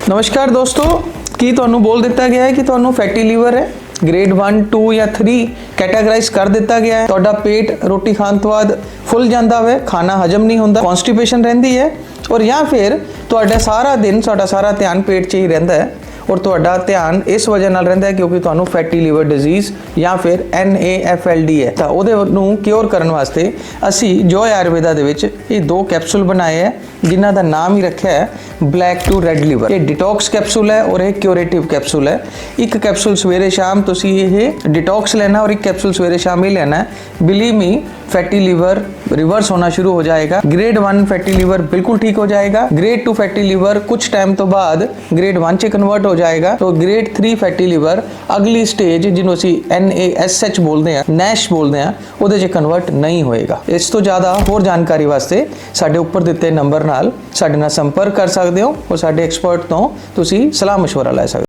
नमस्कार दोस्तों, की ਤੁਹਾਨੂੰ बोल ਦਿੱਤਾ ਗਿਆ ਹੈ ਕਿ ਤੁਹਾਨੂੰ फैटी लीवर है ग्रेड 1 2 ਜਾਂ 3 कैटेगराइज कर ਦਿੱਤਾ ਗਿਆ ਹੈ। ਤੁਹਾਡਾ पेट रोटी खान तो बाद फुल ਜਾਂਦਾ है, खाना हजम नहीं ਹੁੰਦਾ, कॉन्स्टिपेशन ਰਹਿੰਦੀ है और या फिर ਤੁਹਾਡਾ ਸਾਰਾ ਦਿਨ ਤੁਹਾਡਾ ਸਾਰਾ ਧਿਆਨ पेट 'ਚ ਹੀ ਰਹਿੰਦਾ ਹੈ और ਤੁਹਾਡਾ ਧਿਆਨ ਇਸ ਵਜ੍ਹਾ ਨਾਲ ਰਹਿੰਦਾ ਹੈ ਕਿਉਂਕਿ ਤੁਹਾਨੂੰ फैटी लीवर डिजीज़ ਜਾਂ ਫਿਰ NAFLD ਹੈ। ਤਾਂ ਉਹਦੇ ਨੂੰ ਕਿਉਰ ਕਰਨ ਵਾਸਤੇ ਅਸੀਂ ਜੋਏ ਆਯੁਰਵੇਦਾ ਦੇ ਵਿੱਚ ਇਹ ਦੋ ਕੈਪਸੂਲ ਬਣਾਏ ਹੈ जिन्हों का नाम ही रखा है ब्लैक टू रेड लीवर। ये डिटॉक्स कैप्सूल है और एक क्योरेटिव कैप्सूल है। एक कैप्सूल सवेरे शाम तुसी ये डिटॉक्स लेना और एक कैप्सूल सवेरे शाम ही लेना है। Believe me fatty liver reverse होना शुरू हो जाएगा। ग्रेड 1 फैटी लीवर बिल्कुल ठीक हो जाएगा। ग्रेड 2 फैटी लीवर कुछ टाइम तो बाद ग्रेड 1 च कन्वर्ट हो जाएगा। तो ग्रेड 3 फैटी लीवर अगली स्टेज जिन्हों असी NASH बोलते हैं, नैश बोलते हैं, ਉਹਦੇ 'ਚ कन्वर्ट नहीं होएगा। इस तो ज़्यादा होर जानकारी वास्ते साडे उपर दिते नंबर ਨਾਲ ਸਾਡੇ ਨਾਲ ਸੰਪਰਕ ਕਰ ਸਕਦੇ ਹੋ और साडे एक्सपर्ट ਤੋਂ ਤੁਸੀਂ ਸਲਾਹ ਮਸ਼ਵਰਾ ਲੈ ਸਕਦੇ ਹੋ।